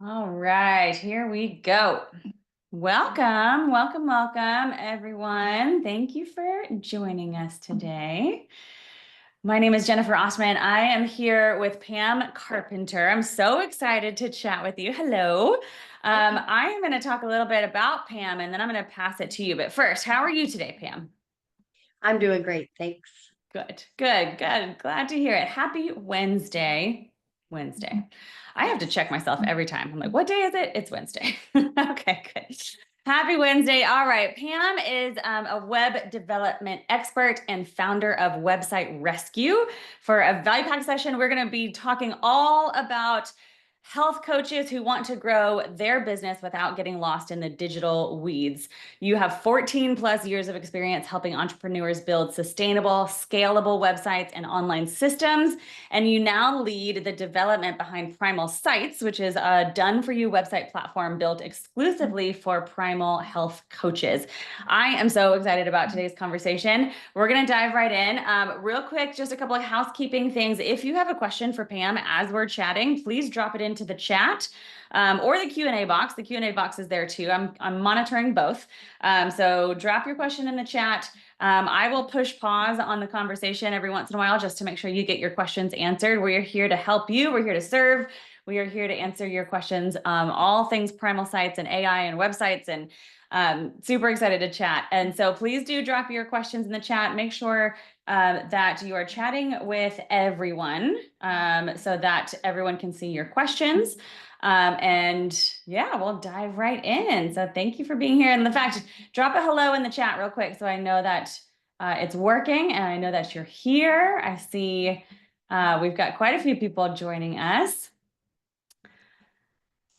All right, here we go. Welcome, welcome, welcome, everyone. Thank you for joining us today. My name is Jennifer Osman. I am here with Pam Carpenter. I'm so excited to chat with you. Hello. I am going to talk a little bit about Pam, and then I'm going to pass it to you. But first, how are you today, Pam? I'm doing great, thanks. Good, good, good. Glad to hear it. Happy Wednesday. Wednesday. I have to check myself every time. I'm like, what day is it? It's Wednesday. Okay, good. Happy Wednesday. All right. Pam is a web development expert and founder of Website Rescue. For a value pack session, we're going to be talking all about health coaches who want to grow their business without getting lost in the digital weeds. You have 14 plus years of experience helping entrepreneurs build sustainable, scalable websites and online systems. And you now lead the development behind PrimalSites, which is a done-for-you website platform built exclusively for Primal health coaches. I am so excited about today's conversation. We're going to dive right in. Real quick, just a couple of housekeeping things. If you have a question for Pam as we're chatting, please drop it into the chat. Or the Q&A box. The Q&A box is there too. I'm monitoring both. So drop your question in the chat. I will push pause on the conversation every once in a while just to make sure you get your questions answered. We're here to help you. We're here to serve. We are here to answer your questions, all things PrimalSites and AI and websites, and super excited to chat. And so please do drop your questions in the chat. Make sure that you are chatting with everyone so that everyone can see your questions. And yeah, we'll dive right in. So thank you for being here. And the fact, drop a hello in the chat real quick so I know that it's working and I know that you're here. I see we've got quite a few people joining us.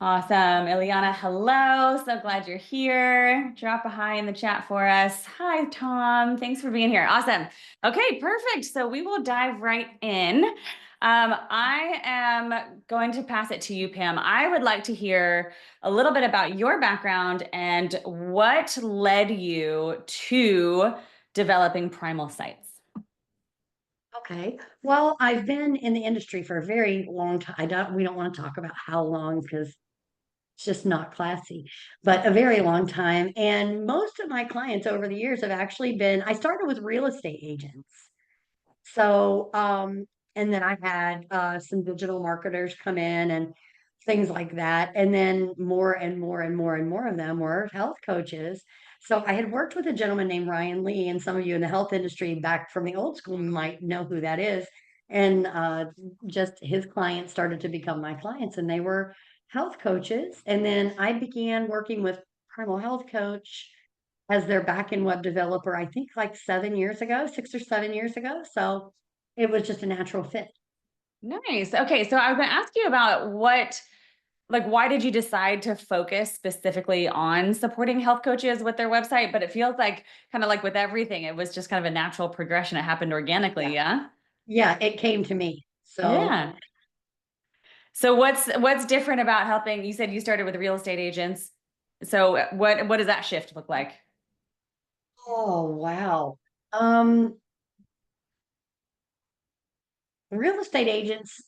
Awesome. Ileana, hello. So glad you're here. Drop a hi in the chat for us. Hi, Tom. Thanks for being here. Awesome. Okay, perfect. So we will dive right in. I am going to pass it to you, Pam. I would like to hear a little bit about your background and what led you to developing PrimalSites. Okay. Well, I've been in the industry for a very long time. We don't want to talk about how long because it's just not classy, but a very long time. And most of my clients over the years have actually I started with real estate agents. So, and then I had some digital marketers come in and things like that. And then more and more and more and more of them were health coaches. So I had worked with a gentleman named Ryan Lee, and some of you in the health industry back from the old school might know who that is. And just his clients started to become my clients, and they were health coaches. And then I began working with Primal Health Coach as their back-end web developer, I think like 7 years ago, 6 or 7 years ago. So it was just a natural fit. Nice. Okay, so I was going to ask you about why did you decide to focus specifically on supporting health coaches with their website? But it feels like kind of like with everything, it was just kind of a natural progression. It happened organically. Yeah. Yeah, it came to me. So, Yeah. So what's different about helping? You said you started with real estate agents. So what does that shift look like? oh wow. Um, Real estate agents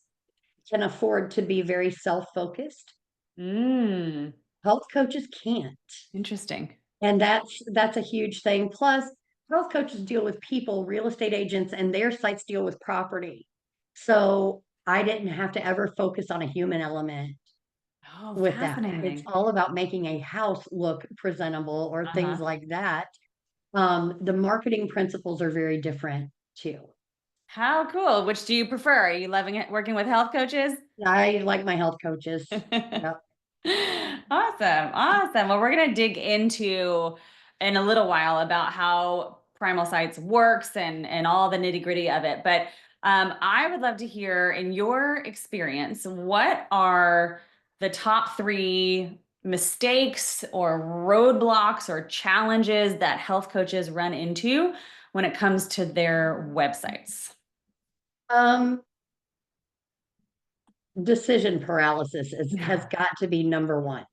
can afford to be very self-focused. Mm, Health coaches can't. interesting. And that's a huge thing. Plus, health coaches deal with people, real estate agents and their sites deal with property. So I didn't have to ever focus on a human element Oh, with that. It's fascinating. all about making a house look presentable or things Uh-huh. like that. The marketing principles are very different too. How cool. Which do you prefer? Are you loving it working with health coaches? I like my health coaches. Yep. Awesome. Awesome. Well, we're going to dig into in a little while about how PrimalSites works and all the nitty-gritty of it. But I would love to hear, in your experience, what are the top three mistakes or roadblocks or challenges that health coaches run into when it comes to their websites? Um, Decision paralysis has Yeah. got to be number one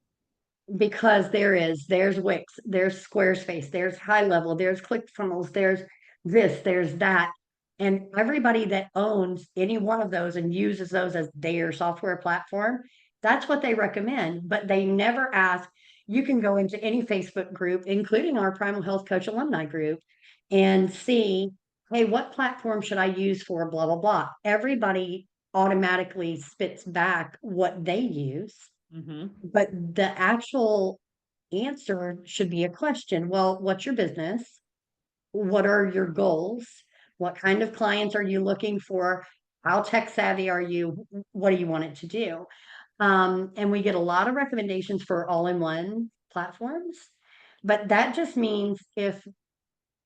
because there's Wix, there's Squarespace, there's High Level, there's ClickFunnels, there's this, there's that. And everybody that owns any one of those and uses those as their software platform That's what they recommend, but they never ask. You can go into any Facebook group, including our Primal Health Coach alumni group, and see, hey, what platform should I use for blah, blah, blah. Everybody automatically spits back what they use, but the actual answer should be a question. Well, what's your business? What are your goals? What kind of clients are you looking for? How tech savvy are you? What do you want it to do? And we get a lot of recommendations for all-in-one platforms, but that just means if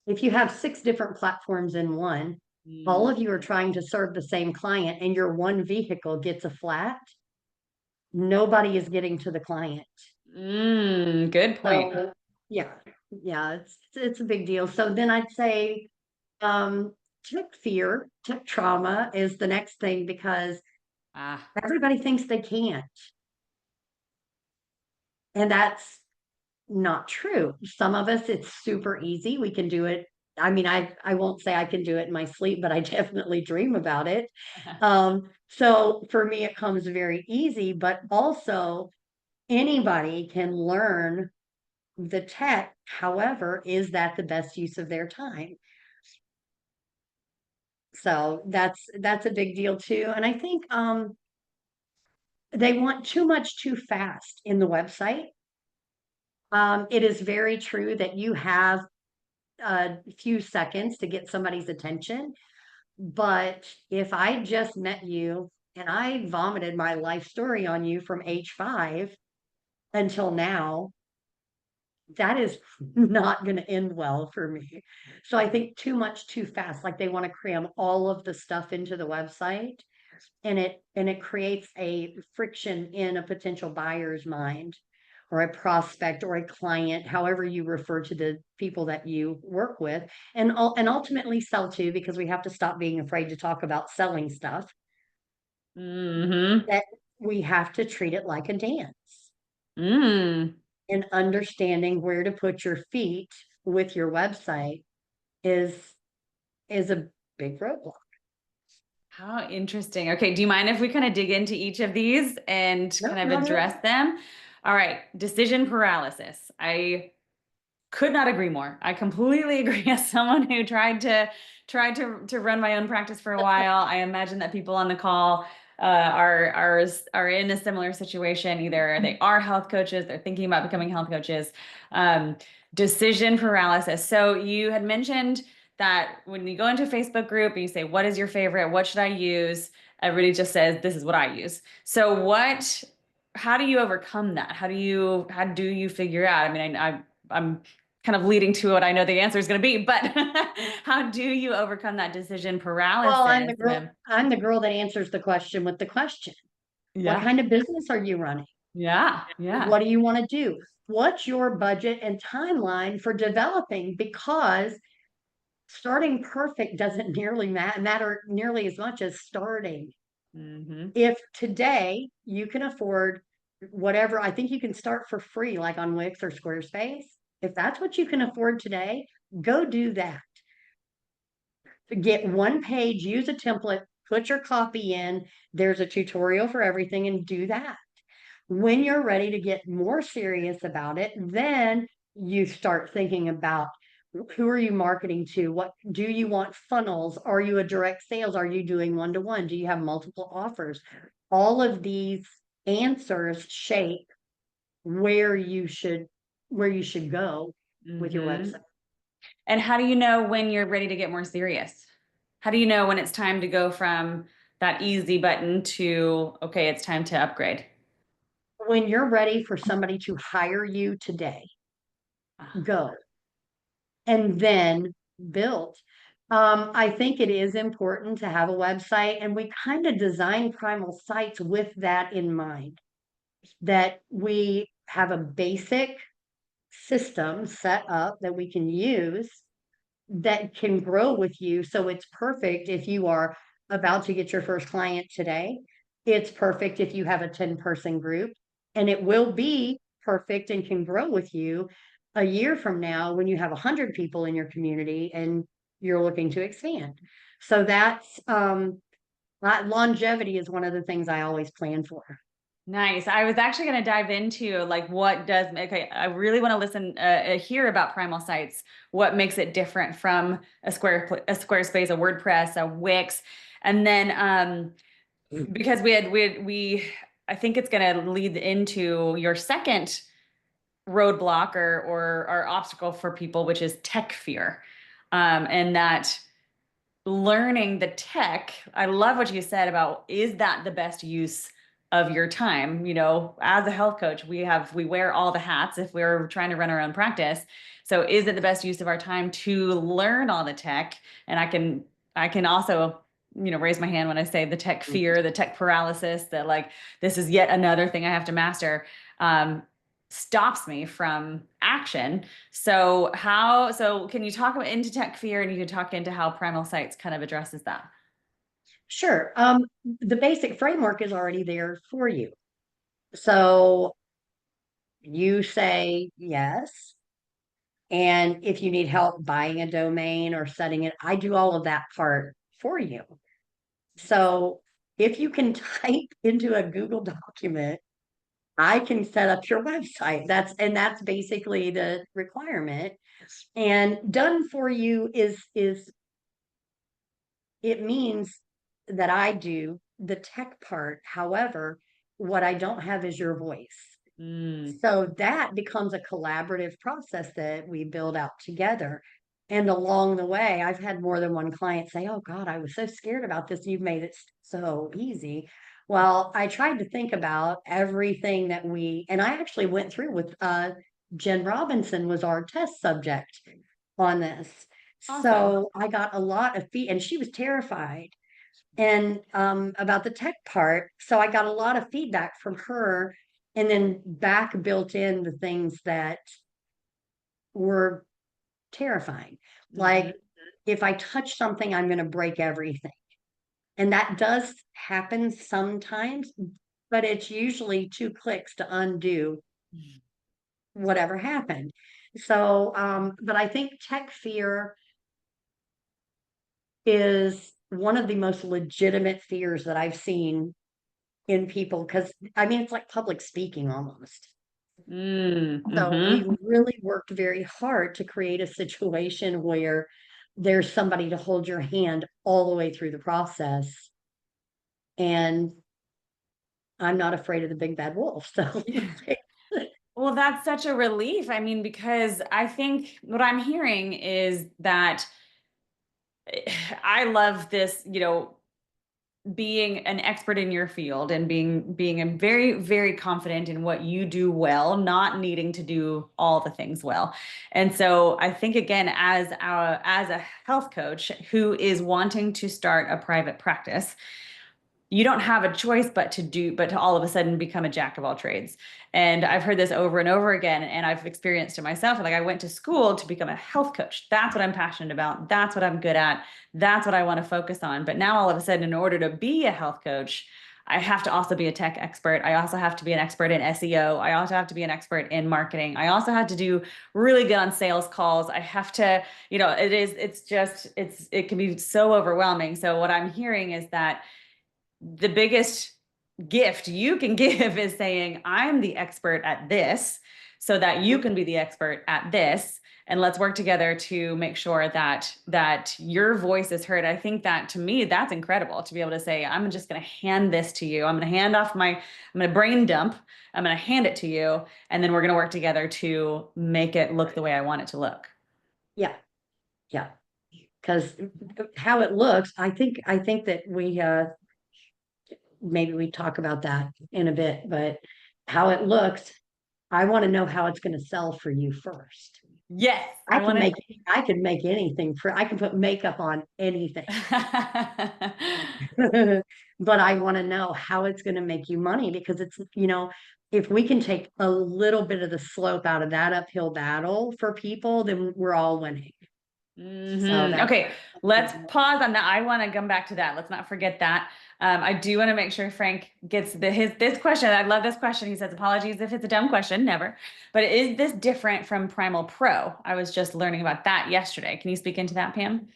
you have 6 different platforms in one, all of you are trying to serve the same client and your one vehicle gets a flat, nobody is getting to the client. Good point. So, yeah, it's a big deal. So then I'd say tech fear, tech trauma is the next thing because everybody thinks they can't. And that's not true. Some of us, it's super easy. We can do it. I mean, I won't say I can do it in my sleep, but I definitely dream about it. So for me, it comes very easy, but also anybody can learn the tech. However, is that the best use of their time? So that's a big deal too. And I think they want too much too fast in the website. It is very true that you have a few seconds to get somebody's attention. But if I just met you and I vomited my life story on you from age 5 until now, that is not going to end well for me. So I think too much too fast, like they want to cram all of the stuff into the website, and it creates a friction in a potential buyer's mind or a prospect or a client, however you refer to the people that you work with, and ultimately sell to, because we have to stop being afraid to talk about selling stuff. That we have to treat it like a dance. And understanding where to put your feet with your website is a big roadblock. How interesting. Okay, do you mind if we kind of dig into each of these and kind of address them? All right, decision paralysis. I could not agree more. I completely agree. As someone who tried to run my own practice for a while, I imagine that people on the call are in a similar situation. Either they are health coaches, they're thinking about becoming health coaches. Decision paralysis. So you had mentioned that when you go into a Facebook group and you say, what is your favorite? What should I use? Everybody just says, this is what I use. So how do you overcome that? How do you figure out? I mean, I'm kind of leading to what I know the answer is going to be, but how do you overcome that decision paralysis? Well, I'm the girl that answers the question with the question. Yeah. What kind of business are you running? Yeah. What do you want to do? What's your budget and timeline for developing? Because starting perfect doesn't nearly matter nearly as much as starting. If today you can afford whatever, I think you can start for free, like on Wix or Squarespace. If that's what you can afford today, go do that. Get one page, use a template, put your copy in. There's a tutorial for everything, and do that. When you're ready to get more serious about it, then you start thinking about, who are you marketing to? What do you want? Funnels? Are you a direct sales? Are you doing one-to-one? Do you have multiple offers? All of these answers shape where you should go with your website. And how do you know when you're ready to get more serious? How do you know when it's time to go from that easy button to, okay, it's time to upgrade? When you're ready for somebody to hire you today, go. And then build. I think it is important to have a website, and we kind of design PrimalSites with that in mind, that we have a basic system set up that we can use that can grow with you. So it's perfect if you are about to get your first client today. It's perfect if you have a 10-person group, and it will be perfect and can grow with you a year from now when you have 100 people in your community and you're looking to expand. So that's longevity is one of the things I always plan for. Nice. I was actually going to dive into like what does, okay, I really want to listen, hear about PrimalSites, what makes it different from a Squarespace, a WordPress, a Wix. And then, because I think it's going to lead into your second roadblock or obstacle for people, which is tech fear. And that learning the tech, I love what you said about, is that the best use of your time? You know, as a health coach, we wear all the hats if we're trying to run our own practice. So is it the best use of our time to learn all the tech? And I can also, you know, raise my hand when I say the tech fear, the tech paralysis, that like this is yet another thing I have to master. Stops me from action. So can you talk about into tech fear, and you can talk into how PrimalSites kind of addresses that? Sure. The basic framework is already there for you. So you say yes. And if you need help buying a domain or setting it, I do all of that part for you. So if you can type into a Google document, I can set up your website. That's basically the requirement. And done for you is it means that I do the tech part. However, what I don't have is your voice. Mm. So that becomes a collaborative process that we build out together. And along the way, I've had more than one client say, "Oh God, I was so scared about this. You've made it so easy." Well, I tried to think about everything and I actually went through with Jen Robinson was our test subject on this. Awesome. So I got a lot of and she was terrified and about the tech part. So I got a lot of feedback from her, and then back built in the things that were terrifying. Mhm. Like if I touch something, I'm going to break everything. And that does happen sometimes, but it's usually 2 clicks to undo whatever happened. So, but I think tech fear is one of the most legitimate fears that I've seen in people because I mean, it's like public speaking almost. Mm, So we mhm. really worked very hard to create a situation where there's somebody to hold your hand all the way through the process. And I'm not afraid of the big bad wolf. So Well, that's such a relief. I mean, because I think what I'm hearing is that I love this, you know, being an expert in your field and being a very very confident in what you do well, not needing to do all the things well. And so I think again, as a health coach who is wanting to start a private practice, you don't have a choice but to all of a sudden become a jack of all trades. And I've heard this over and over again, and I've experienced it myself. Like, I went to school to become a health coach. That's what I'm passionate about. That's what I'm good at. That's what I want to focus on. But now all of a sudden, in order to be a health coach, I have to also be a tech expert. I also have to be an expert in SEO. I also have to be an expert in marketing. I also have to do really good on sales calls. I have to, you know, it can be so overwhelming. So what I'm hearing is that the biggest gift you can give is saying, I'm the expert at this, so that you can be the expert at this. And let's work together to make sure that your voice is heard. I think that, to me, that's incredible, to be able to say, I'm just going to hand this to you. I'm going to brain dump. I'm going to hand it to you. And then we're going to work together to make it look the way I want it to look. yeah, yeah. Because how it looks, I think that we maybe we talk about that in a bit, but how it looks, I want to know how it's going to sell for you first. Yes, I I can want make I can make anything for I can put makeup on anything. to. But I want to know how it's going to make you money because if we can take a little bit of the slope out of that uphill battle for people, then we're all winning. So Hmm. Okay, let's pause on that. I want to come back to that. Let's not forget that. I do want to make sure Frank gets this question. I love this question. He says, "Apologies if it's a dumb question, never." But is this different from Primal Pro? I was just learning about that yesterday. Can you speak into that, Pam?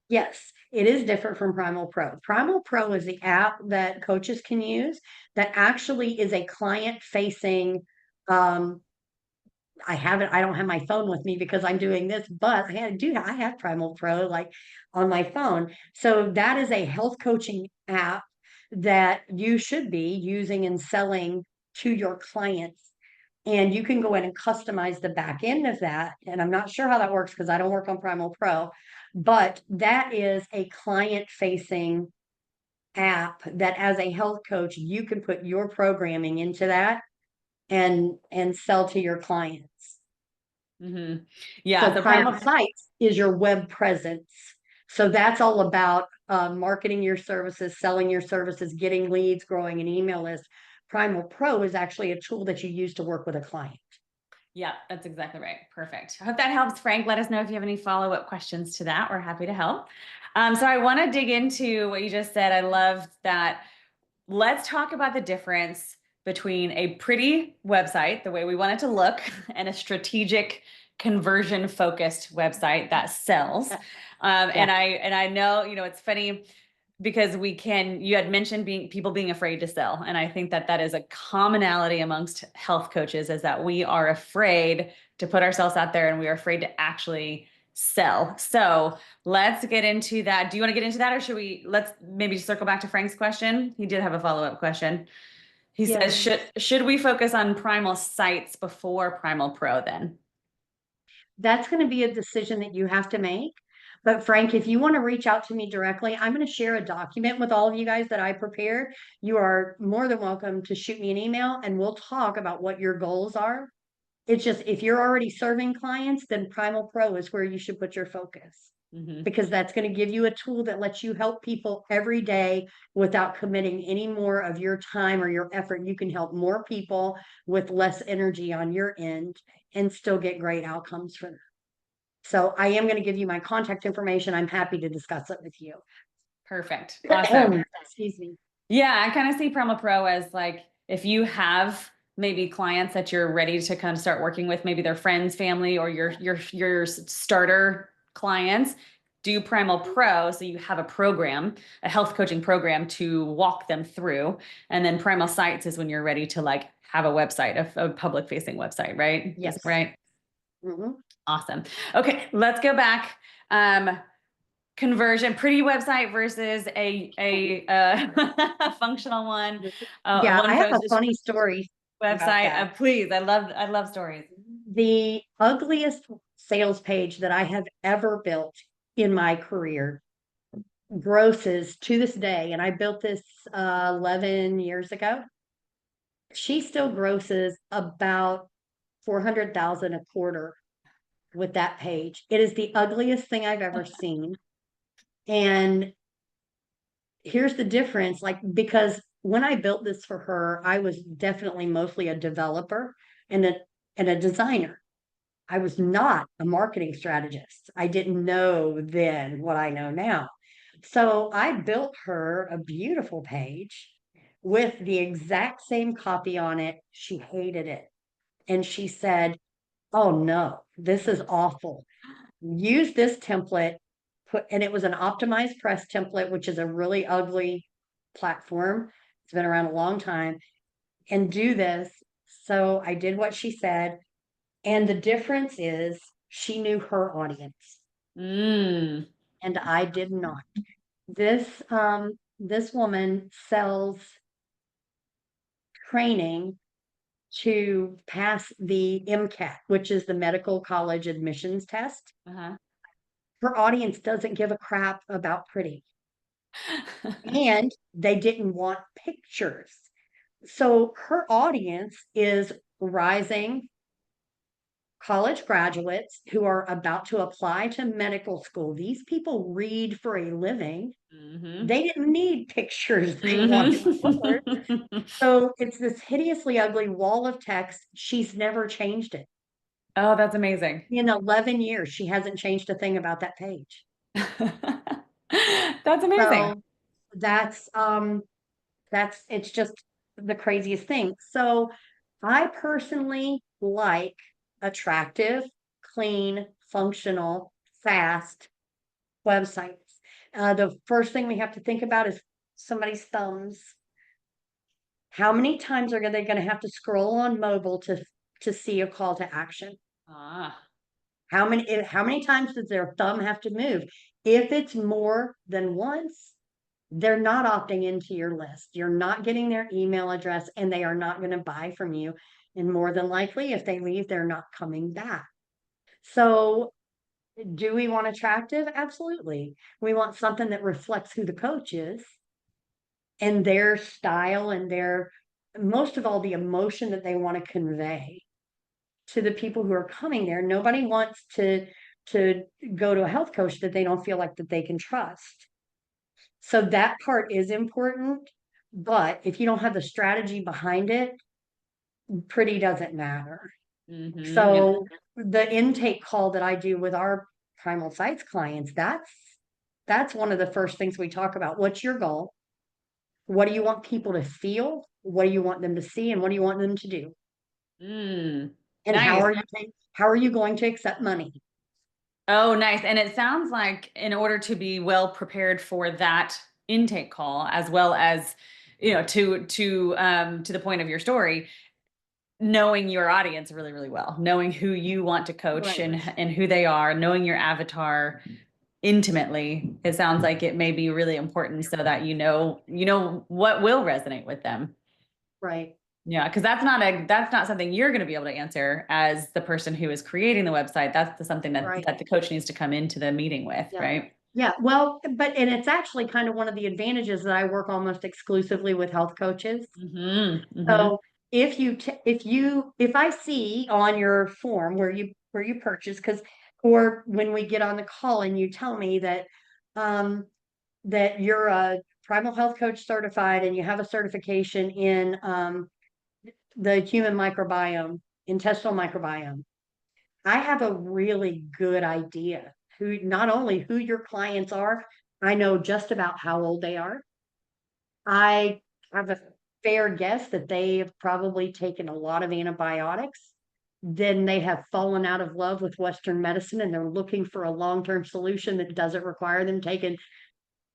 Yes, it is different from Primal Pro. Primal Pro is the app that coaches can use that actually is a client facing. Um, I don't have my phone with me because I'm doing this, but I have Primal Pro like on my phone. So that is a health coaching app that you should be using and selling to your clients. And you can go in and customize the back end of that. And I'm not sure how that works because I don't work on Primal Pro, but that is a client facing app that as a health coach, you can put your programming into that and sell to your clients. Mm-hmm. Yeah. So So Primal Primal, Sites is your web presence. So that's all about marketing your services, selling your services, getting leads, growing an email list. Primal Pro is actually a tool that you use to work with a client. yeah, that's exactly right. Perfect. I hope that helps, Frank. Let us know if you have any follow-up questions to that. We're happy to help. So I want to dig into what you just said. I love that. Let's talk about the difference between a pretty website, the way we want it to look, and a strategic conversion focused website that sells. And I know, it's funny because you had mentioned people being afraid to sell. And I think that that is a commonality amongst health coaches, is that we are afraid to put ourselves out there and we are afraid to actually sell. So let's get into that. Do you want to get into that, or let's maybe circle back to Frank's question? He did have a follow-up question. He says, Yes. should we focus on PrimalSites before Primal Pro then? That's going to be a decision that you have to make. But Frank, if you want to reach out to me directly, I'm going to share a document with all of you guys that I prepared. You are more than welcome to shoot me an email and we'll talk about what your goals are. It's just if you're already serving clients, then Primal Pro is where you should put your focus Mm-hmm. because that's going to give you a tool that lets you help people every day without committing any more of your time or your effort. You can help more people with less energy on your end and still get great outcomes for them. So I am going to give you my contact information. I'm happy to discuss it with you. Perfect. Awesome. Excuse me. Yeah, I kind of see Primal Pro as like, if you have maybe clients that you're ready to kind of start working with, maybe their friends, family, or your starter clients, do Primal Pro so you have a program, a health coaching program to walk them through. And then PrimalSites is when you're ready to like have a website, a public facing website, right? Yes. Is that right? Mm-hmm. Awesome. Okay, let's go back. Conversion, pretty website versus a functional one. Yeah, One I have a coach funny story about website. that. Please, I love stories. The ugliest sales page that I have ever built in my career grosses to this day, and I built this 11 years ago. She still grosses about 400,000 a quarter with that page. It is the ugliest thing I've ever seen. And here's the difference, like, because when I built this for her, I was definitely mostly a developer and a designer. I was not a marketing strategist. I didn't know then what I know now. So I built her a beautiful page with the exact same copy on it. She hated it. And she said, "Oh no, this is awful. Use this template." And it was an optimized press template, which is a really ugly platform. It's been around a long time, and do this. So I did what she said. And the difference is she knew her audience Mm. and I did not. This woman sells training to pass the MCAT, which is the medical college admissions test. Uh-huh. Her audience doesn't give a crap about pretty. And they didn't want pictures. So her audience is rising college graduates who are about to apply to medical school. These people read for a living. Mm-hmm. They didn't need pictures, they wanted color. Mm-hmm. So it's this hideously ugly wall of text. She's never changed it. Oh, that's amazing. In 11 years, she hasn't changed a thing about that page. That's amazing. So that's it's just the craziest thing. So I personally like attractive, clean, functional, fast websites. The first thing we have to think about is somebody's thumbs. How many times are they going to have to scroll on mobile to see a call to action? Ah, How many times does their thumb have to move? If it's more than once, they're not opting into your list. You're not getting their email address and they are not going to buy from you. And more than likely, if they leave, they're not coming back. So, do we want attractive? Absolutely. We want something that reflects who the coach is and their style and their, most of all, the emotion that they want to convey to the people who are coming there. Nobody wants to go to a health coach that they don't feel like that they can trust. So that part is important, but if you don't have the strategy behind it, pretty doesn't matter. mm-hmm. Yeah. So the intake call that I do with our PrimalSites clients, that's one of the first things we talk about. What's your goal? What do you want people to feel? What do you want them to see? And what do you want them to do? And Nice. how are you going to accept money? Oh, nice. And it sounds like in order to be well prepared for that intake call, as well as, to the point of your story, knowing your audience really, really well, knowing who you want to coach Right. and who they are, knowing your avatar intimately, it sounds like it may be really important so that you know what will resonate with them. Right. Yeah, because that's not something you're going to be able to answer as the person who is creating the website. That's something Right. that the coach needs to come into the meeting with, Yeah. right? Yeah. Well, and it's actually kind of one of the advantages that I work almost exclusively with health coaches. Mm-hmm, mm-hmm. So if I see on your form where you purchase, or when we get on the call and you tell me um that you're a Primal Health Coach certified and you have a certification in the human microbiome, intestinal microbiome, I have a really good idea not only who your clients are, I know just about how old they are. I have a fair guess that they have probably taken a lot of antibiotics. Then they have fallen out of love with Western medicine and they're looking for a long-term solution that doesn't require them taking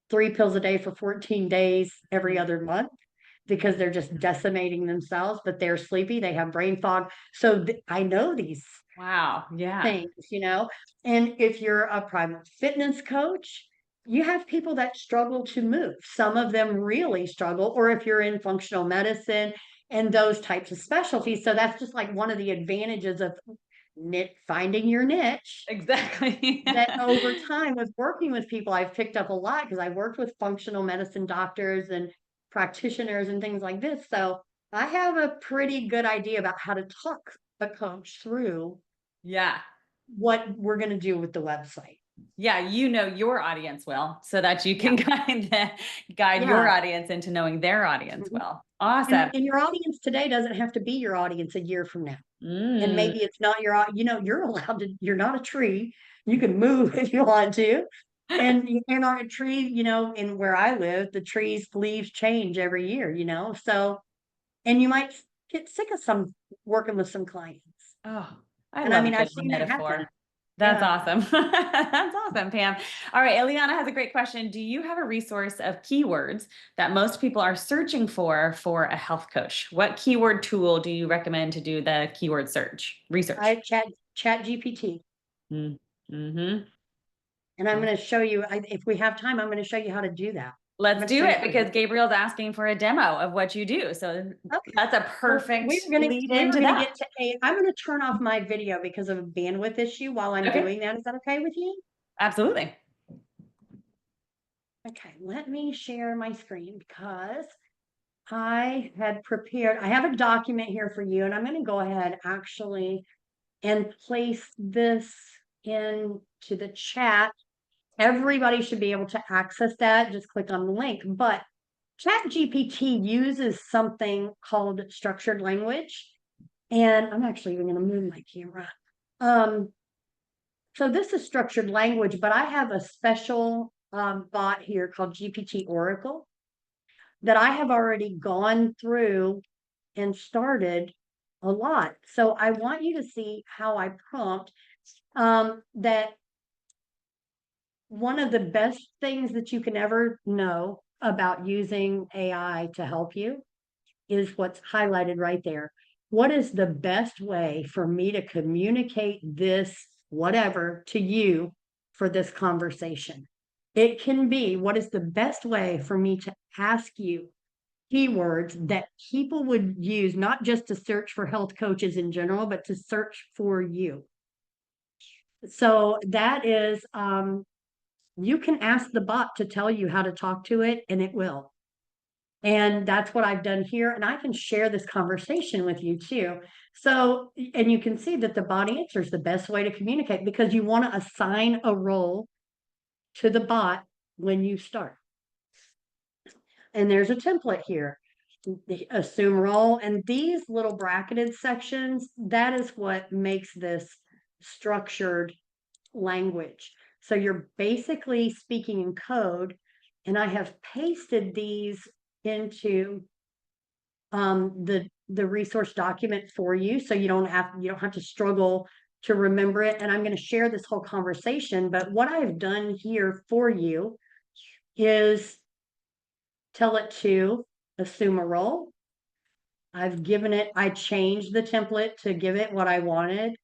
3 pills a day for 14 days every other month because they're just decimating themselves, but they're sleepy, they have brain fog. So I know these Wow. Yeah. things. And if you're a private fitness coach, you have people that struggle to move. Some of them really struggle, or if you're in functional medicine and those types of specialties. So that's just like one of the advantages of finding your niche. Exactly. That over time with working with people, I've picked up a lot because I worked with functional medicine doctors and practitioners and things like this. So I have a pretty good idea about how to talk a coach through Yeah. what we're going to do with the website. Yeah, you know your audience well, so that you can Yeah. guide your Yeah. audience into knowing their audience Mhm. well. Awesome. And your audience today doesn't have to be your audience a year from now. And Mm, maybe it's not you're allowed to, you're not a tree. You can move if you want to. And on a tree, in where I live, the trees leaves change every year. So, and you might get sick of some working with some clients. oh, I And I love a mean, good I've seen that happen. metaphor. That's Yeah. awesome. That's awesome, Pam. All right, Eliana has a great question. Do you have a resource of keywords that most people are searching for a health coach? What keyword tool do you recommend to do the keyword research? I chat GPT. Mm-hmm. And I'm going to show you, if we have time, I'm going to show you how to do that. I'm Let's going to do show you it how to because do Gabriel's asking for a demo of what you do. So it. Okay. that's a Well, perfect lead we were into gonna that. get to I'm gonna turn off my video because of a bandwidth issue while I'm Okay, doing that. Is that okay with you? absolutely. Okay, let me share my screen because I have a document here for you, and I'm gonna go ahead actually and place this into the chat. Everybody should be able to access that. Just click on the link. But ChatGPT uses something called structured language. And I'm actually even going to move my camera. So this is structured language, but I have a special bot here called GPT Oracle that I have already gone through and started a lot. So I want you to see how I prompt that one of the best things that you can ever know about using AI to help you is what's highlighted right there. What is the best way for me to communicate this, whatever, to you for this conversation? It can be, what is the best way for me to ask you keywords that people would use, not just to search for health coaches in general, but to search for you. So that is, you can ask the bot to tell you how to talk to it, and it will. And that's what I've done here. And I can share this conversation with you too. So, and you can see that the bot answers the best way to communicate, because you want to assign a role to the bot when you start. And there's a template here. Assume role, and these little bracketed sections, that is what makes this structured language. So you're basically speaking in code, and I have pasted these into the resource document for you, so you don't have to struggle to remember it. And I'm going to share this whole conversation, but what I've done here for you is tell it to assume a role. I changed the template to give it what I wanted,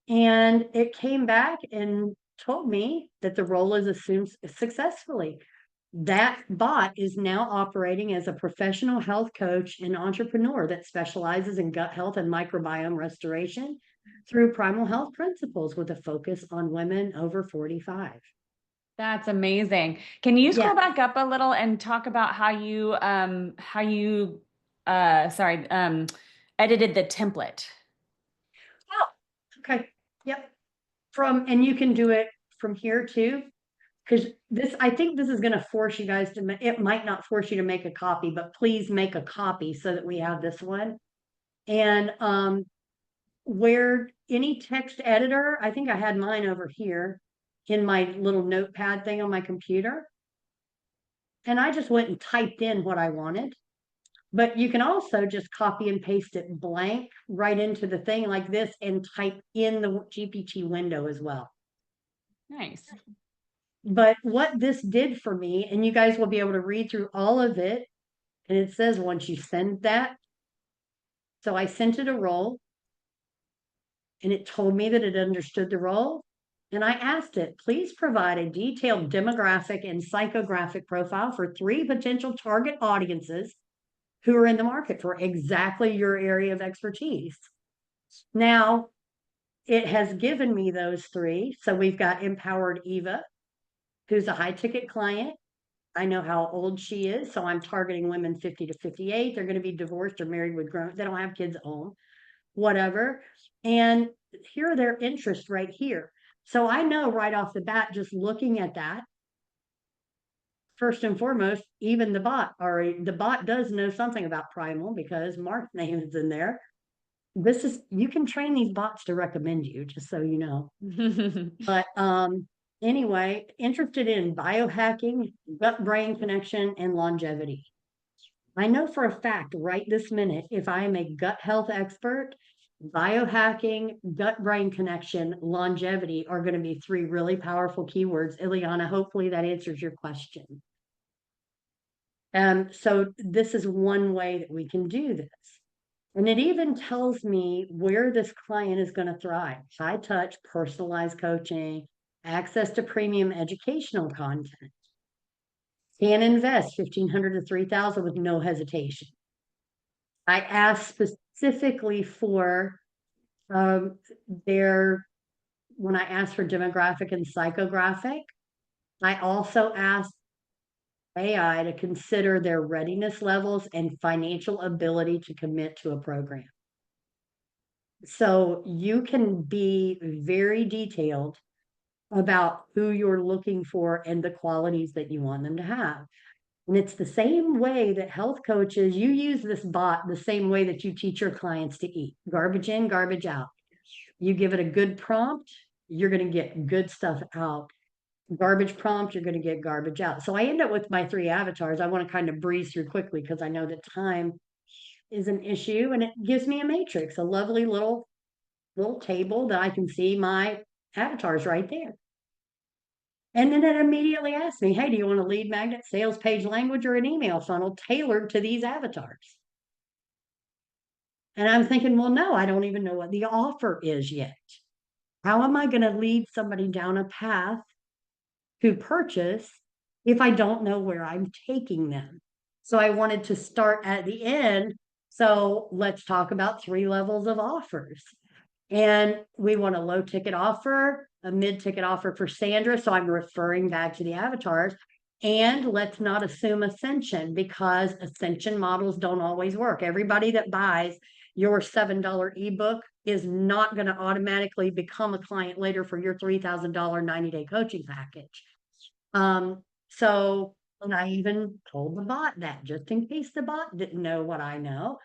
and it came back and told me that the role is assumed successfully. That bot is now operating as a professional health coach and entrepreneur that specializes in gut health and microbiome restoration through primal health principles, with a focus on women over 45. That's amazing. Can you scroll Yeah. back up a little and talk about how you edited the template? Oh, okay. Yep. And you can do it from here too, because I think this is going to force you guys to, it might not force you to make a copy, but please make a copy so that we have this one. And where any text editor, I think I had mine over here in my little notepad thing on my computer. And I just went and typed in what I wanted. But you can also just copy and paste it blank right into the thing like this and type in the GPT window as well. Nice. But what this did for me, and you guys will be able to read through all of it, and it says once you send that. So I sent it a role, and it told me that it understood the role. And I asked it, please provide a detailed demographic and psychographic profile for 3 potential target audiences who are in the market for exactly your area of expertise. Now, it has given me those 3. So we've got Empowered Eva, who's a high ticket client. I know how old she is, so I'm targeting women 50 to 58. They're going to be divorced or married with grown, they don't have kids at home, whatever. And here are their interests right here. So I know right off the bat, just looking at that, first and foremost, even the bot does know something about Primal because Mark's name is in there. You can train these bots to recommend you, just so you know. But anyway, interested in biohacking, gut brain connection, and longevity. I know for a fact right this minute, if I am a gut health expert, biohacking, gut brain connection, longevity are going to be 3 really powerful keywords. Ileana, hopefully that answers your question. So this is one way that we can do this. And it even tells me where this client is going to thrive. High touch, personalized coaching, access to premium educational content. Can invest 1,500 to 3,000 with no hesitation. I asked specifically for when I asked for demographic and psychographic, I also asked AI to consider their readiness levels and financial ability to commit to a program. So you can be very detailed about who you're looking for and the qualities that you want them to have. And it's the same way that health coaches, you use this bot the same way that you teach your clients to eat. Garbage in, garbage out. You give it a good prompt, you're going to get good stuff out. Garbage prompt, you're going to get garbage out. So I end up with my 3 avatars. I want to kind of breeze through quickly because I know that time is an issue, and it gives me a matrix, a lovely little table that I can see my avatars right there. And then it immediately asked me, hey, do you want a lead magnet, sales page language, or an email funnel tailored to these avatars? And I'm thinking, well, no, I don't even know what the offer is yet. How am I going to lead somebody down a path to purchase if I don't know where I'm taking them? So I wanted to start at the end. So let's talk about 3 levels of offers. And we want a low ticket offer, a mid ticket offer for Sandra. So I'm referring back to the avatars. And let's not assume ascension, because ascension models don't always work. Everybody that buys your $7 ebook is not going to automatically become a client later for your $3,000 90-day coaching package. So, and I even told the bot that, just in case the bot didn't know what I know,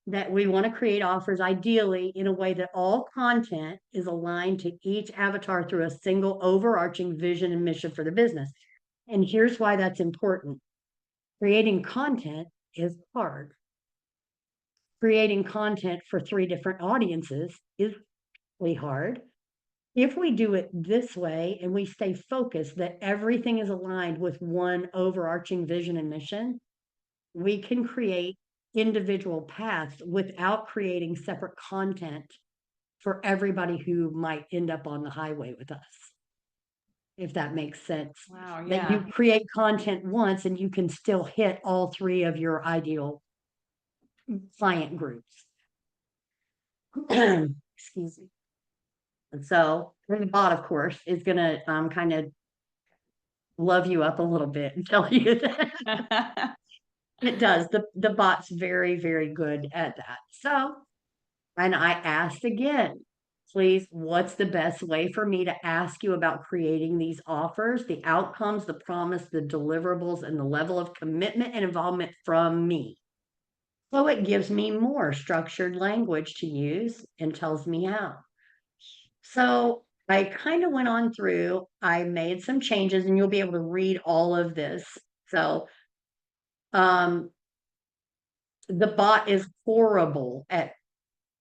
that we want to create offers ideally in a way that all content is aligned to each avatar through a single overarching vision and mission for the business. And here's why that's important. Creating content is hard. Creating content for 3 different audiences is really hard. If we do it this way and we stay focused that everything is aligned with one overarching vision and mission, we can create individual paths without creating separate content for everybody who might end up on the highway with us. If that makes sense. Wow, That you yeah. create content once and you can still hit all 3 of your ideal client groups. Excuse me. And so the bot, of course, is going to kind of love you up a little bit and tell you that it does. The bot's very, very good at that. So, and I asked again, please, what's the best way for me to ask you about creating these offers, the outcomes, the promise, the deliverables, and the level of commitment and involvement from me? So it gives me more structured language to use and tells me how. So I kind of went on through, I made some changes, and you'll be able to read all of this. So the bot is horrible at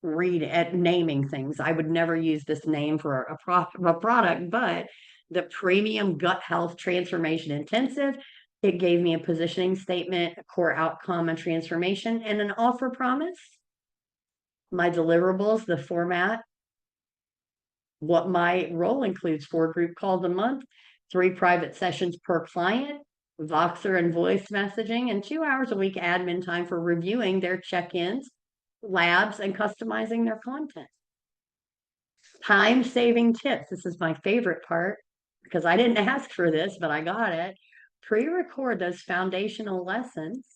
naming things. I would never use this name for a product, but the Premium Gut Health Transformation Intensive, it gave me a positioning statement, a core outcome, a transformation, and an offer promise. My deliverables, the format, what my role includes: 4 group calls a month, 3 private sessions per client, Voxer and voice messaging, and 2 hours a week admin time for reviewing their check-ins, labs, and customizing their content. Time-saving tips. This is my favorite part because I didn't ask for this, but I got it. Pre-record those foundational lessons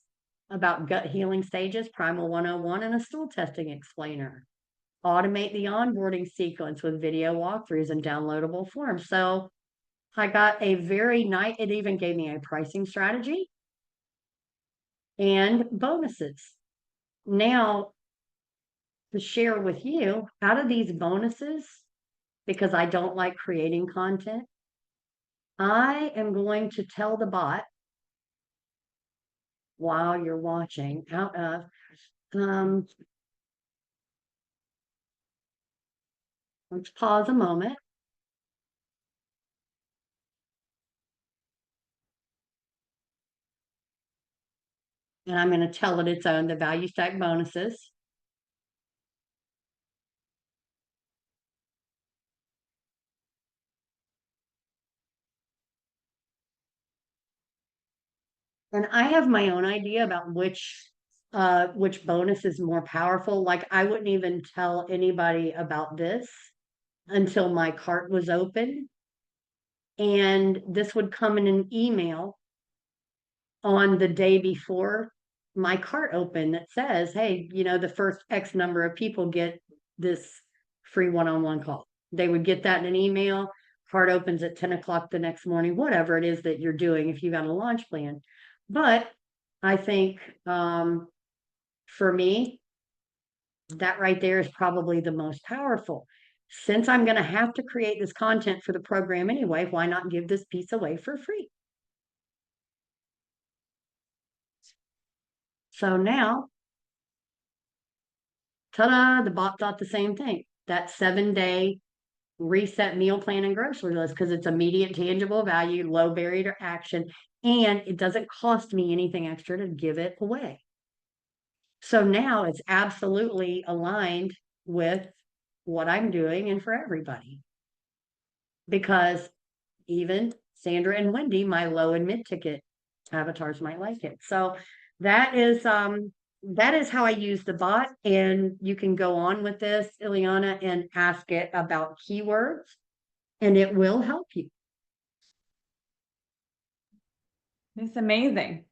about gut healing stages, Primal 101, and a stool testing explainer. Automate the onboarding sequence with video walkthroughs and downloadable forms. So I got a very nice, it even gave me a pricing strategy and bonuses. Now, to share with you, out of these bonuses, because I don't like creating content, I am going to tell the bot while you're watching out of, let's pause a moment. And I'm going to tell it its own, the value stack bonuses. And I have my own idea about which bonus is more powerful. Like I wouldn't even tell anybody about this until my cart was open. And this would come in an email on the day before my cart open that says, hey, you know, the first X number of people get this free one-on-one call. They would get that in an email. Cart opens at 10 o'clock the next morning, whatever it is that you're doing if you've got a launch plan. But I think for me, that right there is probably the most powerful. Since I'm going to have to create this content for the program anyway, why not give this piece away for free? So now, ta-da, the bot thought the same thing. That 7-day reset meal plan and grocery list because it's immediate tangible value, low barrier to action, and it doesn't cost me anything extra to give it away. So now it's absolutely aligned with what I'm doing and for everybody. Because even Sandra and Wendy, my low and mid ticket avatars might like it. So that is how I use the bot. And you can go on with this, Ileana, and ask it about keywords, and it will help you. It's amazing.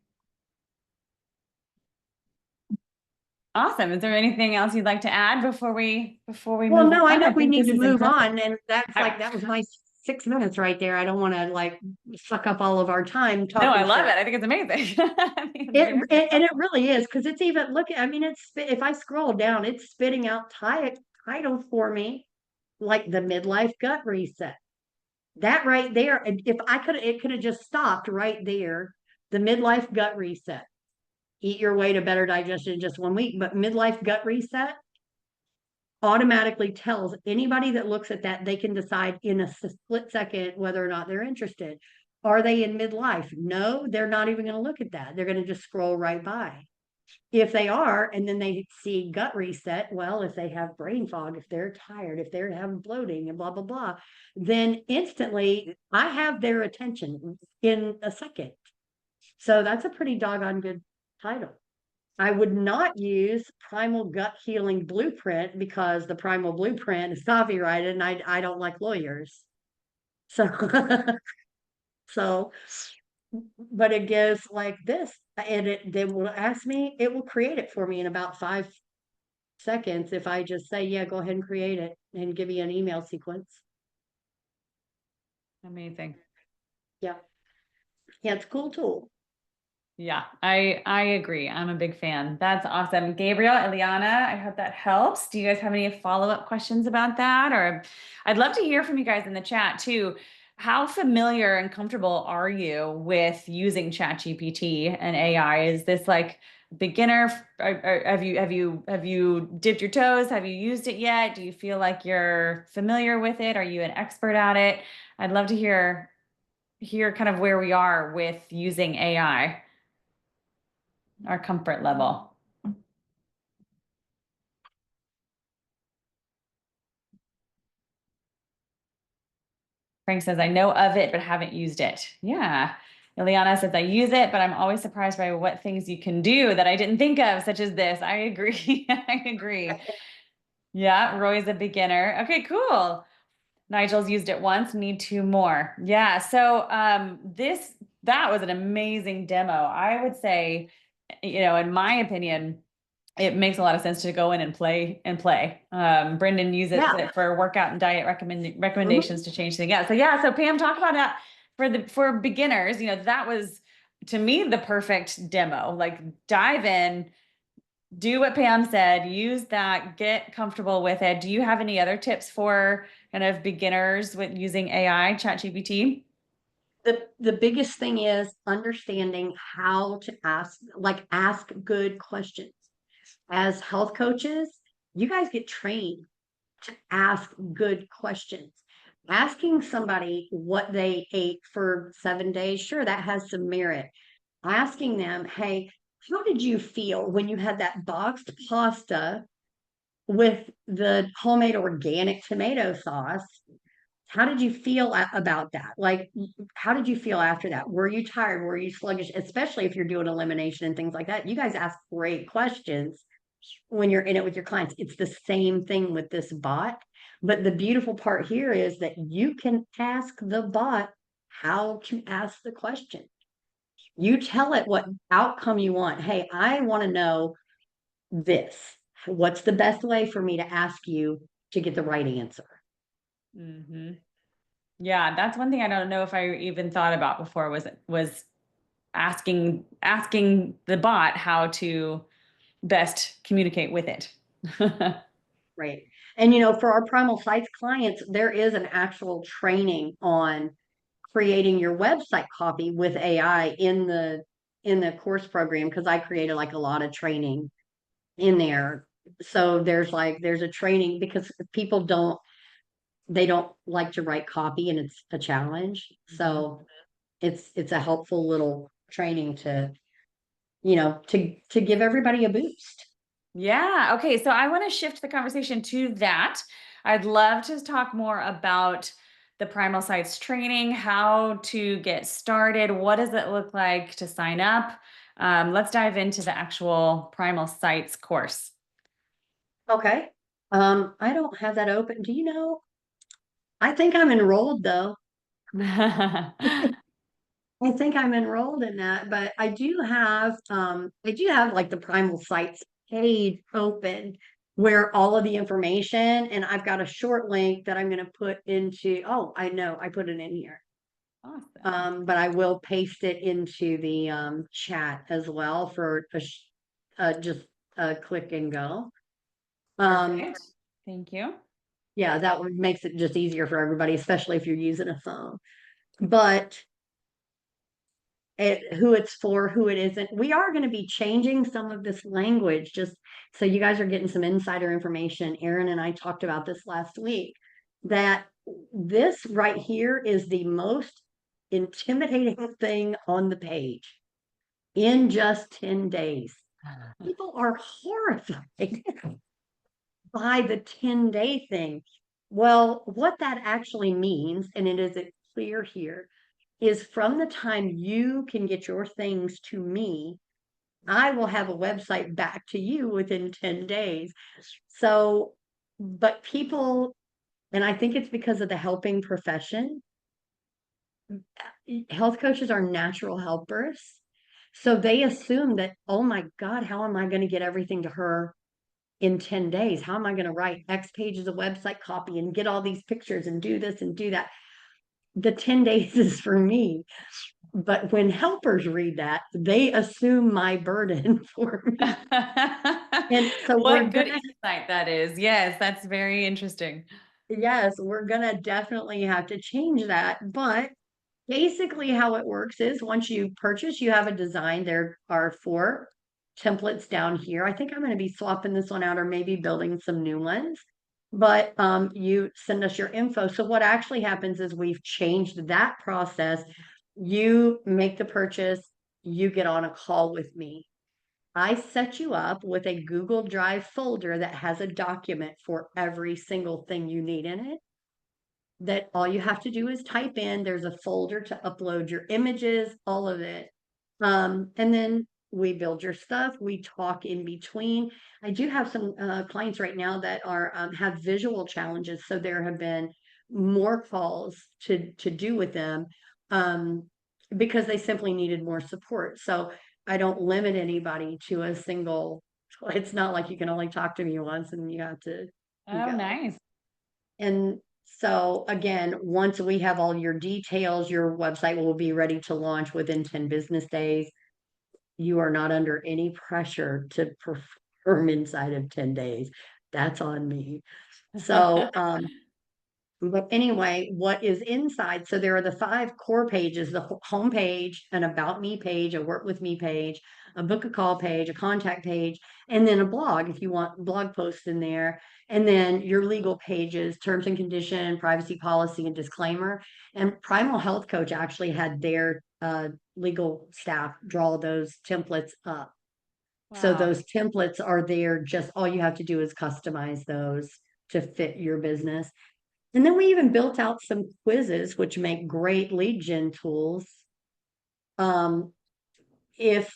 Awesome. Is there anything else you'd like to add before we Well, move no, I on? know we think need this to is move incredible. on, and that's like that was my 6 minutes right there. I don't want to like suck up all of our time talking. No, I love shit. it. I think it's amazing. I think it's It very and it really is because it's even look. I mean, if I scroll down, it's spitting out titles for me, like the midlife gut reset. That right there, and if I could, it could have just stopped right there. The midlife gut reset. Eat your way to better digestion in just 1 week, but midlife gut reset automatically tells anybody that looks at that they can decide in a split second whether or not they're interested. Are they in midlife? No, they're not even going to look at that. They're going to just scroll right by. If they are, and then they see gut reset, well, if they have brain fog, if they're tired, if they're having bloating and blah, blah, blah, then instantly I have their attention in a second. So that's a pretty doggone good title. I would not use Primal Gut Healing Blueprint because the Primal Blueprint is copyrighted and I don't like lawyers. So, so, but it goes like this, and they will ask me, it will create it for me in about 5 seconds if I just say, yeah, go ahead and create it and give you an email sequence. amazing. Yeah. Yeah, it's a cool tool. Yeah, I agree. I'm a big fan. That's awesome. Gabriel, Ileana, I hope that helps. Do you guys have any follow-up questions about that? Or I'd love to hear from you guys in the chat too. How familiar and comfortable are you with using ChatGPT and AI? Is this like beginner? Have you dipped your toes? Have you used it yet? Do you feel like you're familiar with it? Are you an expert at it? I'd love to hear kind of where we are with using AI. Our comfort level. Frank says, I know of it, but haven't used it. Yeah. Ileana says, I use it, but I'm always surprised by what things you can do that I didn't think of, such as this. I agree. I agree. Yeah. Roy's a beginner. Okay, cool. Nigel's used it once, need 2 more. Yeah. So that was an amazing demo. I would say, in my opinion, it makes a lot of sense to go in and play. Brendan uses it for workout and diet recommendations to change things. So Pam, talk about that for beginners. That was to me the perfect demo. Like dive in, do what Pam said, use that, get comfortable with it. Do you have any other tips for kind of beginners with using AI, ChatGPT? The biggest thing is understanding how to ask good questions. As health coaches, you guys get trained to ask good questions. Asking somebody what they ate for 7 days, sure, that has some merit. Asking them, hey, how did you feel when you had that boxed pasta with the homemade organic tomato sauce? How did you feel about that? Like, how did you feel after that? Were you tired? Were you sluggish? Especially if you're doing elimination and things like that. You guys ask great questions when you're in it with your clients. It's the same thing with this bot. But the beautiful part here is that you can ask the bot how to ask the question. You tell it what outcome you want. Hey, I want to know this. What's the best way for me to ask you to get the right answer? Mm-hmm. Yeah, that's one thing I don't know if I even thought about before was asking the bot how to best communicate with it. Right. And for our PrimalSites clients, there is an actual training on creating your website copy with AI in the course program because I created like a lot of training in there. So there's a training because people don't they don't like to write copy and it's a challenge. So it's a helpful little training to, to give everybody a boost. Yeah. Okay. So I want to shift the conversation to that. I'd love to talk more about the Primal Sites training, how to get started. What does it look like to sign up? Let's dive into the actual Primal Sites course. Okay. I don't have that open. Do you know? I think I'm enrolled though. I think I'm enrolled in that, but I do have like the Primal Sites page open where all of the information, and I've got a short link that I'm going to put into, oh, I know, I put it in here. Awesome. But I will paste it into the chat as well for just a click and go. Perfect. Thank you. Yeah, that would makes it just easier for everybody, especially if you're using a phone. But who it's for, who it isn't. We are going to be changing some of this language just so you guys are getting some insider information. Aaron and I talked about this last week, that this right here is the most intimidating thing on the page in just 10 days. People are horrified by the 10-day thing. Well, what that actually means, and it isn't clear here, is from the time you can get your things to me, I will have a website back to you within 10 days. So, but people, and I think it's because of the helping profession, health coaches are natural helpers. So they assume that, oh my God, how am I going to get everything to her in 10 days? How am I going to write X pages of website copy and get all these pictures and do this and do that? The 10 days is for me. But when helpers read that, they assume my burden for me. And so What good insight that is. Yes, that's very interesting. yes, we're gonna definitely have to change that. But basically how it works is once you purchase, you have a design. There are 4 templates down here. I think I'm going to be swapping this one out or maybe building some new ones. But you send us your info. So what actually happens is we've changed that process. You make the purchase, you get on a call with me. I set you up with a Google Drive folder that has a document for every single thing you need in it, that all you have to do is type in. There's a folder to upload your images, all of it. And then we build your stuff. We talk in between. I do have some clients right now that are have visual challenges, so there have been more calls to do with them because they simply needed more support. So I don't limit anybody to a single. It's not like you can only talk to me once and you have to Oh, go. nice. And so again, once we have all your details, your website will be ready to launch within 10 business days. You are not under any pressure to perform inside of 10 days. That's on me. So, but anyway, what is inside? So there are the 5 core pages: the home page, an about me page, a work with me page, a book a call page, a contact page, and then a blog if you want blog posts in there. And then your legal pages, terms and condition, privacy policy, and disclaimer. And Primal Health Coach actually had their legal staff draw those templates up. So Wow. those templates are there, just all you have to do is customize those to fit your business. And then we even built out some quizzes, which make great lead gen tools. If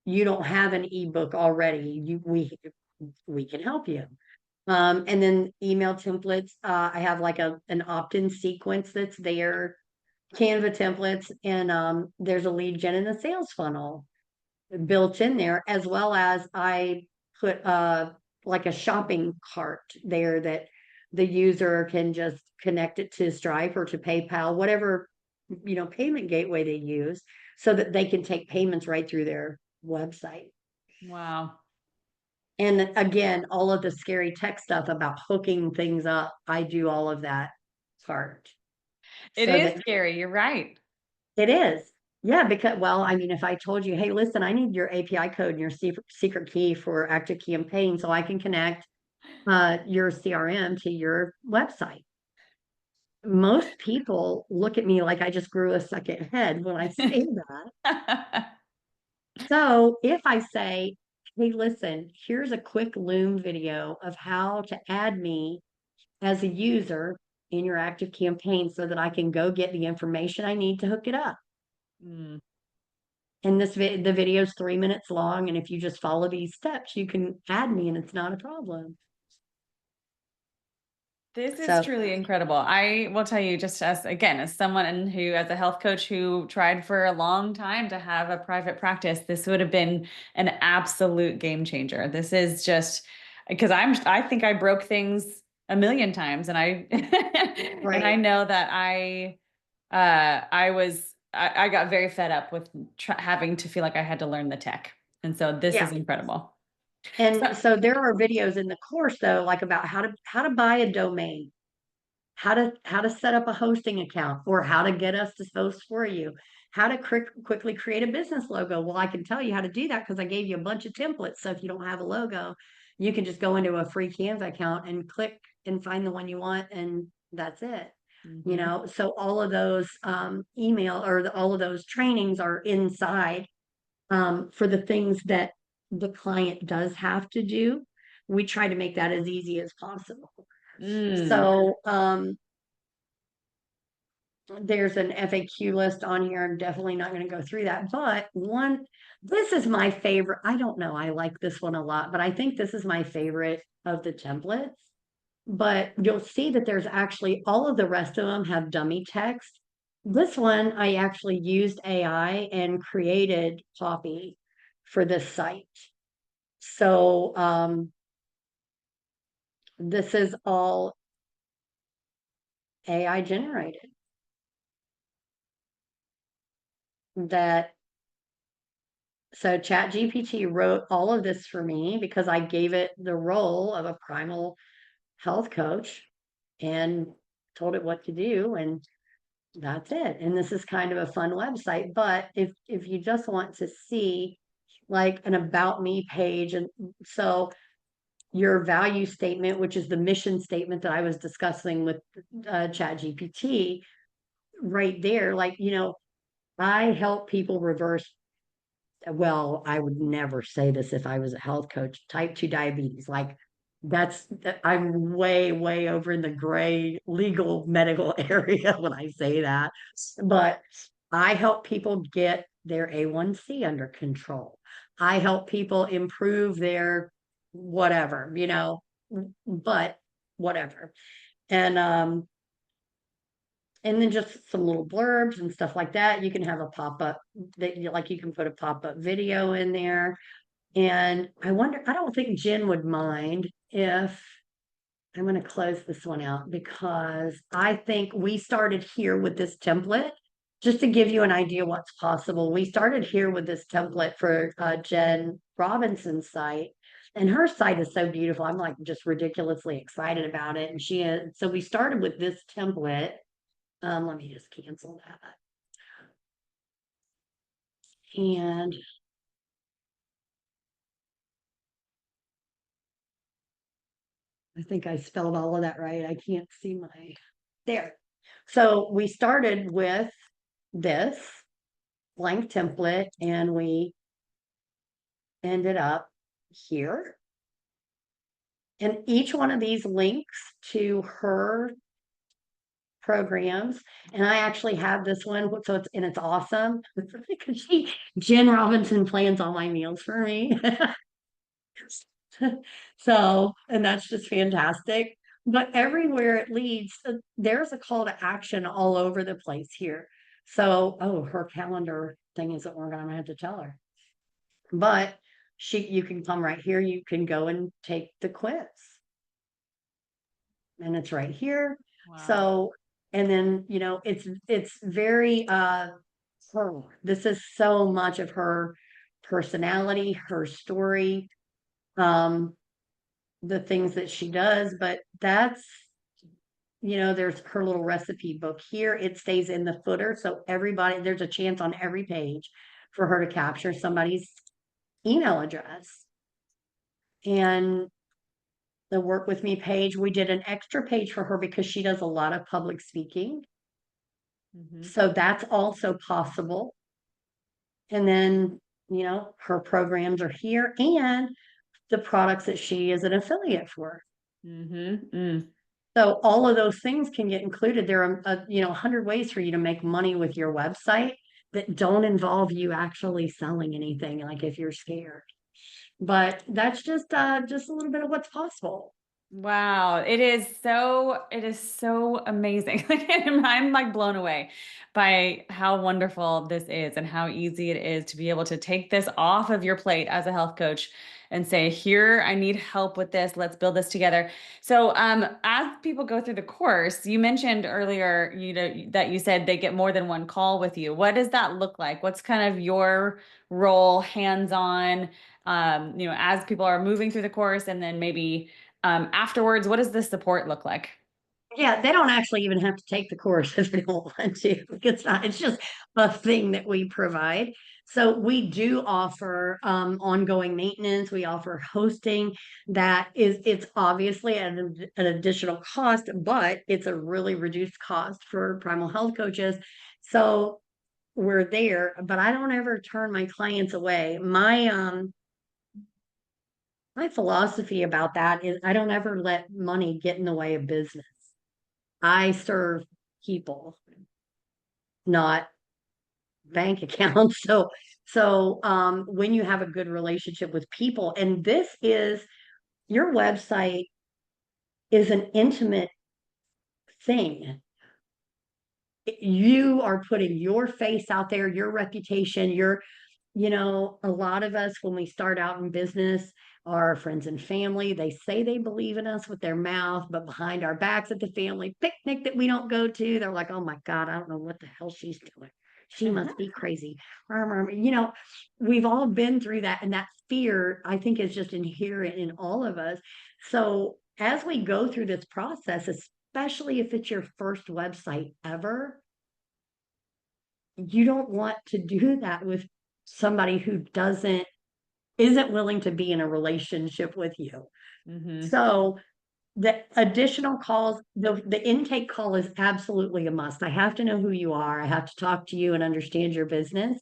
you don't have an ebook already, we can help you. And then email templates. I have like an opt-in sequence that's there, Canva templates, and there's a lead gen and a sales funnel built in there, as well as I put like a shopping cart there that the user can just connect it to Stripe or to PayPal, whatever payment gateway they use, so that they can take payments right through their website. Wow. And again, all of the scary tech stuff about hooking things up, I do all of that part. It So is that scary. You're right. it is. Yeah, because, well, I mean, if I told you, hey, listen, I need your API code and your secret key for Active Campaign so I can connect your CRM to your website. most people look at me like I just grew a second head when I say that. So if I say, hey, listen, here's a quick Loom video of how to add me as a user in your active campaign so that I can go get the information I need to hook it up. Mm. And the video is 3 minutes long. And if you just follow these steps, you can add me and it's not a problem. This is So, truly incredible. I will tell you, just as again, as someone who, as a health coach who tried for a long time to have a private practice, this would have been an absolute game changer. This is just because I think I broke things a million times, and I and I right. know that I got very fed up with having to feel like I had to learn the tech, and so this Yeah. is incredible. So, And so there are videos in the course though, like about how to buy a domain, how to set up a hosting account, or how to get us to host for you, how to quickly create a business logo. Well, I can tell you how to do that because I gave you a bunch of templates. So if you don't have a logo, you can just go into a free Canva account and click and find the one you want, and that's it. mhm. So all of those email or all of those trainings are inside for the things that the client does have to do. We try to make that as easy as possible. Mm. So there's an FAQ list on here. I'm definitely not going to go through that. But this is my favorite. I don't know. I like this one a lot, but I think this is my favorite of the templates. But you'll see that there's actually all of the rest of them have dummy text. This one, I actually used AI and created copy for this site. So this is all AI generated. So ChatGPT wrote all of this for me because I gave it the role of a primal health coach and told it what to do, and that's it. And this is kind of a fun website. But if you just want to see like an about me page, and so your value statement, which is the mission statement that I was discussing with ChatGPT, right there, like I help people reverse. Well, I would never say this if I was a health coach, type 2 diabetes. Like I'm way, way over in the gray legal medical area when I say that. But I help people get their A1C under control. I help people improve their whatever, but whatever. And then just some little blurbs and stuff like that. You can have a pop-up that you can put a pop-up video in there. And I don't think Jen would mind if I'm going to close this one out because I think we started here with this template. Just to give you an idea what's possible, we started here with this template for Jen Robinson's site. And her site is so beautiful. I'm like just ridiculously excited about it. And so we started with this template. Let me just cancel that. And I think I spelled all of that right. I can't see there. So we started with this blank template and we ended up here. And each one of these links to her programs. And I actually have this one, so it's awesome because Jen Robinson plans all my meals for me. So, and that's just fantastic. But everywhere it leads, there's a call to action all over the place here. So, oh, her calendar thing isn't working. I'm gonna have to tell her. But you can come right here. You can go and take the quiz, and it's right here. Wow. So, and then it's very this is so much of her personality, her story. The things that she does, but there's her little recipe book here. It stays in the footer. So there's a chance on every page for her to capture somebody's email address. And the Work With Me page. We did an extra page for her because she does a lot of public speaking. So that's also possible. And then, her programs are here and the products that she is an affiliate for. So all of those things can get included. There are, 100 ways for you to make money with your website that don't involve you actually selling anything, like if you're scared. But that's just a little bit of what's possible. Wow, it is so amazing. I'm like blown away by how wonderful this is and how easy it is to be able to take this off of your plate as a health coach and say, here, I need help with this. Let's build this together. So, as people go through the course, you mentioned earlier, that you said they get more than one call with you. What does that look like? What's kind of your role hands-on, as people are moving through the course, and then maybe afterwards, what does the support look like? Yeah, they don't actually even have to take the course if they don't want to. It's just a thing that we provide. So we do offer ongoing maintenance. We offer hosting. It's obviously an additional cost, but it's a really reduced cost for Primal Health coaches. So we're there, but I don't ever turn my clients away. My philosophy about that is I don't ever let money get in the way of business. I serve people, not bank accounts. So when you have a good relationship with people, and your website is an intimate thing. You are putting your face out there, your reputation, a lot of us, when we start out in business, our friends and family, they say they believe in us with their mouth, but behind our backs at the family picnic that we don't go to, they're like, oh my God, I don't know what the hell she's doing. She must be crazy. We've all been through that. And that fear, I think, is just inherent in all of us. So as we go through this process, especially if it's your first website ever, you don't want to do that with somebody who isn't willing to be in a relationship with you. So the additional calls, the intake call is absolutely a must. I have to know who you are. I have to talk to you and understand your business.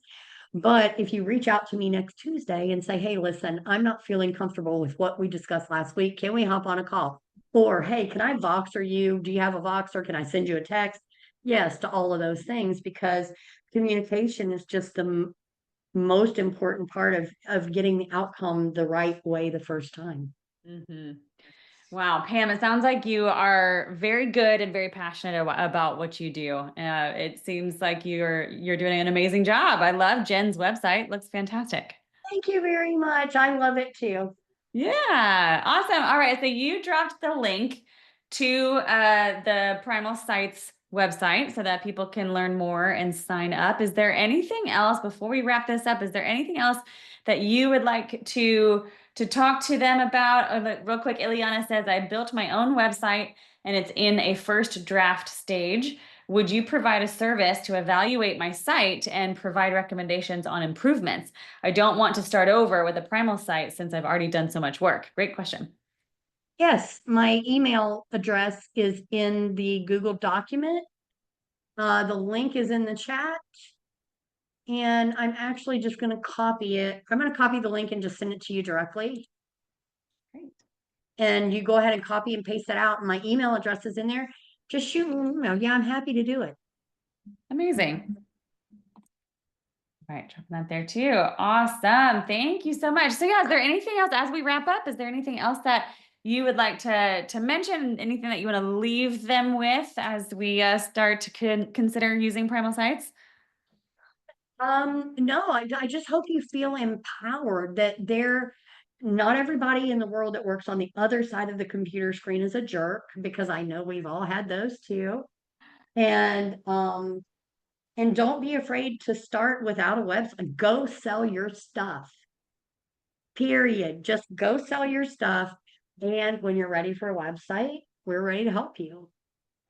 But if you reach out to me next Tuesday and say, hey, listen, I'm not feeling comfortable with what we discussed last week. Can we hop on a call? Or, hey, can I Voxer you? Do you have a Voxer? Can I send you a text? Yes, to all of those things, because communication is just the most important part of getting the outcome the right way the first time. Wow, Pam, it sounds like you are very good and very passionate about what you do. It seems like you're doing an amazing job. I love Jen's website. Looks fantastic. Thank you very much. I love it too. Yeah, awesome. All right, so you dropped the link to the PrimalSites website so that people can learn more and sign up. Is there anything else before we wrap this up? Is there anything else that you would like to talk to them about? Real quick, Ileana says, I built my own website and it's in a first draft stage. Would you provide a service to evaluate my site and provide recommendations on improvements? I don't want to start over with a Primal site since I've already done so much work. Great question. Yes, my email address is in the Google document. The link is in the chat. And I'm actually just going to copy it. I'm going to copy the link and just send it to you directly. Great. And you go ahead and copy and paste that out. My email address is in there. Just shoot me an email. Yeah, I'm happy to do it. Amazing. All right, dropping that there too. Awesome. Thank you so much. So yeah, is there anything else as we wrap up? Is there anything else that you would like to mention? Anything that you want to leave them with as we start to consider using PrimalSites? No, I just hope you feel empowered that not everybody in the world that works on the other side of the computer screen is a jerk, because I know we've all had those too. And don't be afraid to start without a website. Go sell your stuff. Period. Just go sell your stuff. And when you're ready for a website, we're ready to help you.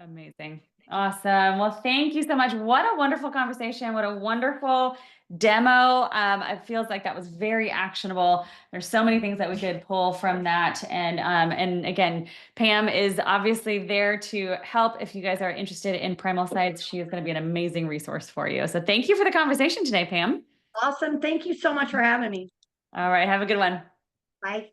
Amazing. Awesome. Well, thank you so much. What a wonderful conversation. What a wonderful demo. It feels like that was very actionable. There's so many things that we could pull from that. And again, Pam is obviously there to help. If you guys are interested in PrimalSites, she is going to be an amazing resource for you. So thank you for the conversation today, Pam. Awesome. Thank you so much for having me. All right. Have a good one. Bye.